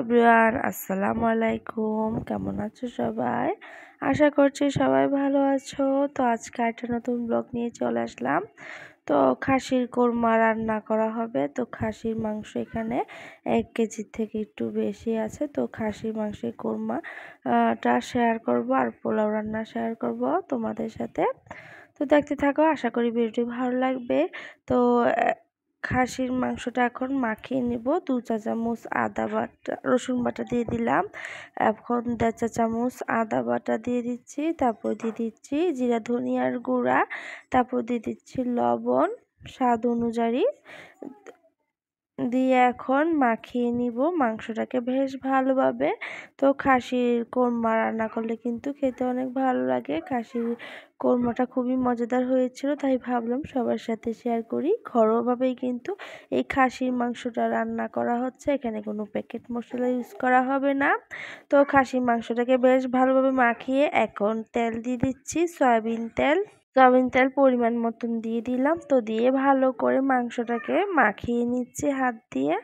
Everyone, আসসালামু আলাইকুম। কেমন আছো সবাই? আশা করছি সবাই ভালো আছো। তো আজকে একটা নতুন ব্লগ নিয়ে চলে আসলাম। তো খাসির কোরমা রান্না করা হবে। তো খাসির মাংস এখানে 1 কেজির থেকে একটু বেশি আছে। তো খাসির মাংসের কোরমাটা শেয়ার করব আর পোলাও রান্না শেয়ার করব তোমাদের সাথে। তো দেখতে থাকো, আশা করি ভিডিওটি ভালো লাগবে। তো খাসির মাংসটা এখন মাখিয়ে নিব। 2 চা চামচ আদা বাটা রসুন বাটা দিয়ে দিলাম। এখন 1.5 চা চামচ আদা বাটা দিয়ে দিচ্ছি। তারপর দিয়ে দিচ্ছি জিরা ধনিয়ার গুঁড়া। তারপর দিয়ে দিচ্ছি লবণ স্বাদ অনুযায়ী দিয়ে এখন মাখিয়ে নিব মাংসটাকে বেশ ভালোভাবে। তো খাসির কোরমা রান্না করলে কিন্তু খেতে অনেক ভালো লাগে। খাসির কোরমাটা খুবই মজাদার হয়েছিল, তাই ভাবলাম সবার সাথে শেয়ার করি। ঘরোয়াভাবেই কিন্তু এই খাসির মাংসটা রান্না করা হচ্ছে, এখানে কোনো প্যাকেট মশলা ইউজ করা হবে না। তো খাসির মাংসটাকে বেশ ভালোভাবে মাখিয়ে এখন তেল দিয়ে দিচ্ছি, সয়াবিন তেল পরিমাণ মতন দিয়ে দিলাম। তো দিয়ে ভালো করে মাংসটাকে মাখিয়ে নিচ্ছি হাত দিয়ে।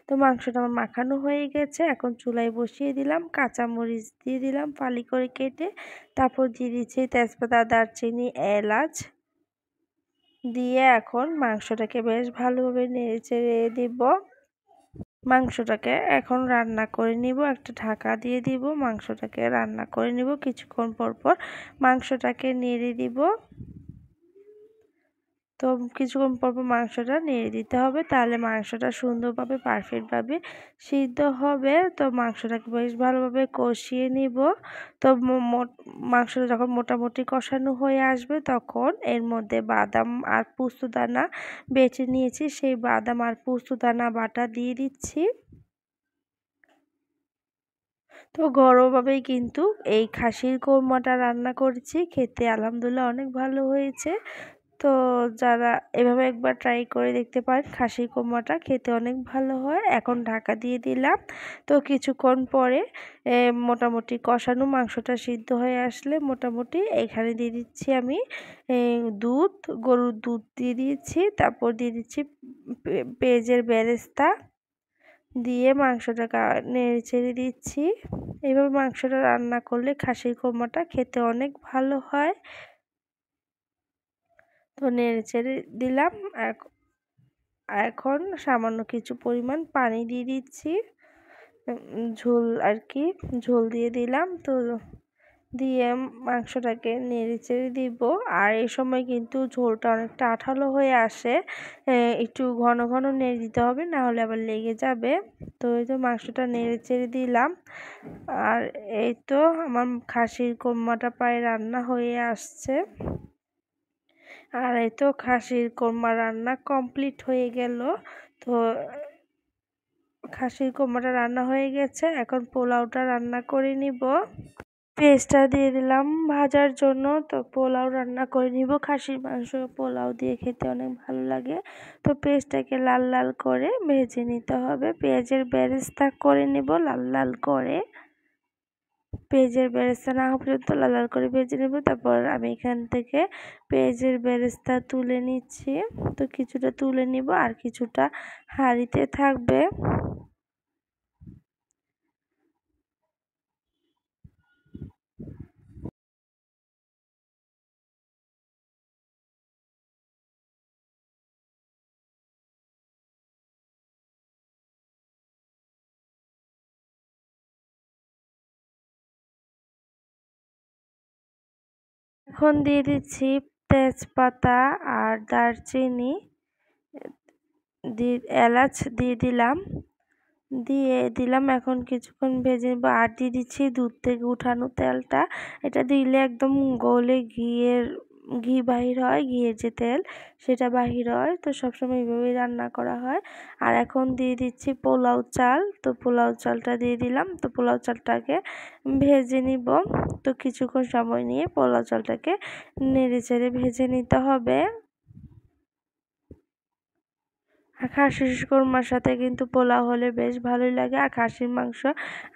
তো মাংসটা আমার মাখানো হয়ে গেছে। এখন চুলায় বসিয়ে দিলাম, কাঁচামরিচ দিয়ে দিলাম ফালি করে কেটে। তারপর দিয়ে দিচ্ছি তেজপাতা, দারচিনি, এলাচ দিয়ে এখন মাংসটাকে বেশ ভালোভাবে নেড়ে চেড়ে দিব। মাংসটাকে এখন রান্না করে নিব, একটা ঢাকা দিয়ে দিব। মাংসটাকে রান্না করে নিব, কিছুক্ষণ পর মাংসটাকে নেড়ে দিব। তো কিছুক্ষণ পর মাংসটা নেড়ে দিতে হবে, তাহলে মাংসটা সুন্দরভাবে পারফেক্টভাবে সিদ্ধ হবে। তো মাংসটাকে বেশ ভালোভাবে কষিয়ে নিব। তো মাংসটা যখন মোটামুটি কষানো হয়ে আসবে তখন এর মধ্যে বাদাম আর পোস্তদানা বেটে নিয়েছি, সেই বাদাম আর পোস্তদানা বাটা দিয়ে দিচ্ছি। তো ঘরোয়াভাবেই কিন্তু এই খাসির কোরমাটা রান্না করেছি, খেতে আলহামদুলিল্লাহ অনেক ভালো হয়েছে। তো যারা এভাবে একবার ট্রাই করে দেখতে পারেন, খাসির কোরমাটা খেতে অনেক ভালো হয়। এখন ঢাকা দিয়ে দিলাম। তো কিছুক্ষণ পরে মোটামুটি কষানো মাংসটা সিদ্ধ হয়ে আসলে মোটামুটি এখানে দিয়ে দিচ্ছি আমি দুধ, গরুর দুধ দিয়ে দিয়েছি। তারপর দিয়ে দিচ্ছি পেঁয়াজের বেরেস্তা দিয়ে মাংসটাকে নেড়ে চেড়ে দিচ্ছি। এইভাবে মাংসটা রান্না করলে খাসির কোরমাটা খেতে অনেক ভালো হয়। তো নেড়ে চেড়ে দিলাম। এখন সামান্য কিছু পরিমাণ পানি দিয়ে দিচ্ছি, ঝোল আর কি, ঝোল দিয়ে দিলাম। তো দিয়ে মাংসটাকে নেড়ে চেড়ে দিব। আর এই সময় কিন্তু ঝোলটা অনেকটা আঠালো হয়ে আসে, একটু ঘন ঘন নেড়ে দিতে হবে, না হলে আবার লেগে যাবে। তো এই তো মাংসটা নেড়ে চেড়ে দিলাম। আর এই তো আমার খাসির কোরমাটা প্রায় রান্না হয়ে আসছে। আর এই তো খাসির কোরমা রান্না কমপ্লিট হয়ে গেল। তো খাসির কোরমাটা রান্না হয়ে গেছে, এখন পোলাওটা রান্না করে নিব। পেঁয়াজটা দিয়ে দিলাম ভাজার জন্য। তো পোলাও রান্না করে নিব। খাসির মাংস পোলাও দিয়ে খেতে অনেক ভালো লাগে। তো পেঁয়াজটাকে লাল লাল করে ভেজে নিতে হবে, পেঁয়াজের বেরেস্তা করে নেব লাল লাল করে। পেঁয়াজের বেরেস্তা না হওয়া পর্যন্ত লাল লাল করে ভেজে নেব। তারপর আমি এখান থেকে পেঁয়াজের বেরেস্তা তুলে নিচ্ছি। তো কিছুটা তুলে নিব আর কিছুটা হাঁড়িতে থাকবে। এখন দিয়ে দিচ্ছি তেজপাতা আর দারচিনি, এলাচ দিয়ে দিলাম, এখন কিছুক্ষণ ভেজে নেব। আর দিয়ে দিচ্ছি দুধ থেকে উঠানো তেলটা। এটা দিলে একদম গলে ঘি বাহির হয়, ঘিয়ের যে তেল সেটা বাহির হয়। তো সবসময় এইভাবেই রান্না করা হয়। আর এখন দিয়ে দিচ্ছি পোলাও চাল। তো পোলাও চালটা দিয়ে দিলাম। তো পোলাও চালটাকে ভেজে নিব। তো কিছুক্ষণ সময় নিয়ে পোলাও চালটাকে নেড়ে চেড়ে ভেজে নিতে হবে। আর খাসির কোরমার সাথে কিন্তু পোলাও হলে বেশ ভালোই লাগে। আর খাসির মাংস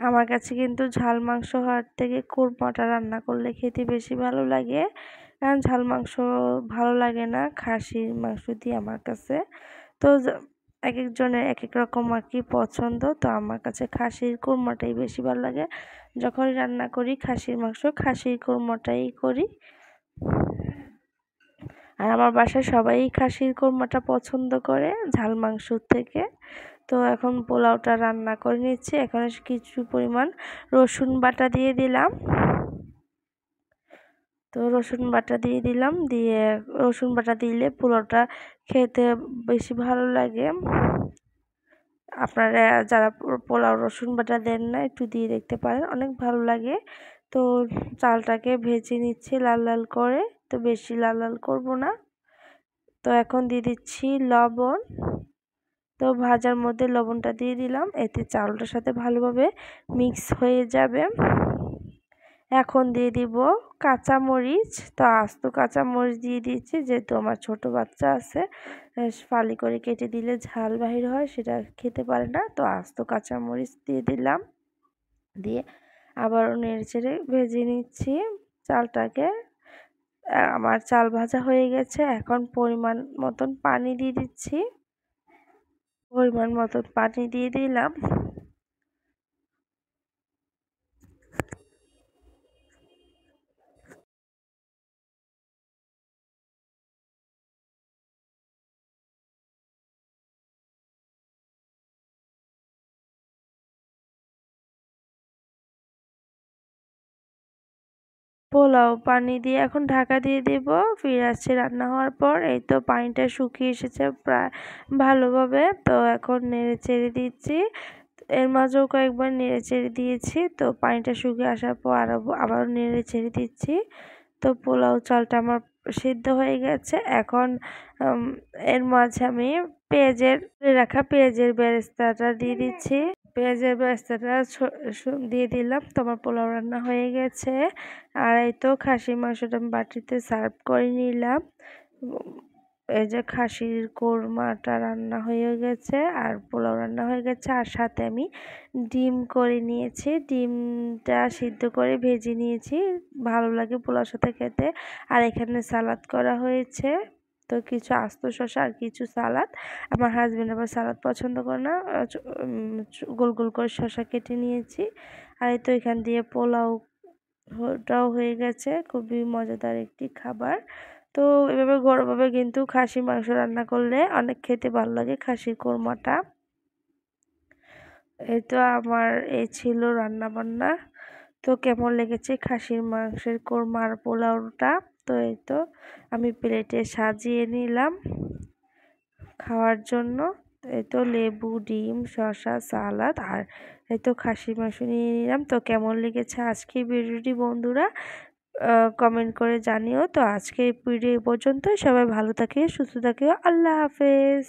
আমার কাছে কিন্তু ঝাল মাংস হওয়ার থেকে কোরমাটা রান্না করলে খেতে বেশি ভালো লাগে, কারণ ঝাল মাংস ভালো লাগে না খাসির মাংস দিয়ে আমার কাছে। তো এক একজনের এক এক রকম আর কি পছন্দ। তো আমার কাছে খাসির কোরমাটাই বেশি ভালো লাগে। যখনই রান্না করি খাসির মাংস, খাসির কোরমাটাই করি। আর আমার বাসায় সবাই খাসির কোরমাটা পছন্দ করে ঝাল মাংসর থেকে। তো এখন পোলাওটা রান্না করে নিচ্ছি। এখন কিছু পরিমাণ রসুন বাটা দিয়ে দিলাম। তো রসুন বাটা দিয়ে দিলাম, দিয়ে রসুন বাটা দিলে পোলাওটা খেতে বেশি ভালো লাগে। আপনারা যারা পোলাও রসুন বাটা দেন না একটু দিয়ে দেখতে পারেন, অনেক ভালো লাগে। তো চালটাকে ভেজে নিচ্ছি লাল লাল করে, তো বেশি লাল লাল করব না। তো এখন দিয়ে দিচ্ছি লবণ। তো ভাজার মধ্যে লবণটা দিয়ে দিলাম, এতে চালটার সাথে ভালোভাবে মিক্স হয়ে যাবে। এখন দিয়ে দিব কাঁচামরিচ। তো আস্ত কাঁচামরিচ দিয়ে দিচ্ছি, যেহেতু আমার ছোট বাচ্চা আছে, ফালি করে কেটে দিলে ঝাল বাহির হয়, সেটা খেতে পারে না। তো আস্ত কাঁচামরিচ দিয়ে দিলাম, দিয়ে আবারও নেড়েচেড়ে ভেজে নিচ্ছি চালটাকে। আমার চাল ভাজা হয়ে গেছে। এখন পরিমাণ মতন পানি দিয়ে দিচ্ছি, পরিমাণ মতন পানি দিয়ে দিলাম। পোলাও পানি দিয়ে এখন ঢাকা দিয়ে দেব। ফিরে আসছি রান্না হওয়ার পর। এই তো পানিটা শুকিয়ে এসেছে প্রায় ভালোভাবে। তো এখন নেড়ে চেড়ে দিচ্ছি, এর মাঝেও কয়েকবার নেড়ে চেড়ে দিয়েছি। তো পানিটা শুকিয়ে আসার পর আবারও নেড়ে চেড়ে দিচ্ছি। তো পোলাও চালটা আমার সিদ্ধ হয়ে গেছে। এখন এর মাঝে আমি রাখা পেঁয়াজের বেরেস্তাটা দিয়ে দিচ্ছি। পেঁয়াজের বেরেস্তাটা দিয়ে দিলাম। তো আমার পোলাও রান্না হয়ে গেছে। আর এই তো খাসির মাংসটা আমি বাটিতে সার্ভ করে নিলাম। এই যে খাসির কোরমাটা রান্না হয়ে গেছে, আর পোলাও রান্না হয়ে গেছে, আর সাথে আমি ডিম করে নিয়েছি। ডিমটা সিদ্ধ করে ভেজে নিয়েছি, ভালো লাগে পোলাওর সাথে খেতে। আর এখানে সালাদ করা হয়েছে, তো কিছু আস্ত শসা আর কিছু সালাদ। আমার হাজবেন্ড আবার সালাদ পছন্দ করে না, গোল গোল করে শসা কেটে নিয়েছি। আর এই তো এখান দিয়ে পোলাওটাও হয়ে গেছে, খুবই মজাদার একটি খাবার। তো এভাবে ঘরোয়াভাবে কিন্তু খাসির মাংস রান্না করলে অনেক খেতে ভালো লাগে, খাসির কোরমাটা। এই তো আমার এই ছিল রান্না বান্না। তো কেমন লেগেছে খাসির মাংসের কোরমা আর পোলাওটা। তো এই তো আমি প্লেটে সাজিয়ে নিলাম খাওয়ার জন্য। এই তো লেবু, ডিম, শসা, সালাদ, আর এই তো খাসির মাংস নিয়ে নিলাম। তো কেমন লেগেছে আজকের ভিডিওটি বন্ধুরা কমেন্ট করে জানিও। তো আজকে এই ভিডিও এই পর্যন্তই। সবাই ভালো থাকে, সুস্থ থাকে। আল্লাহ হাফেজ।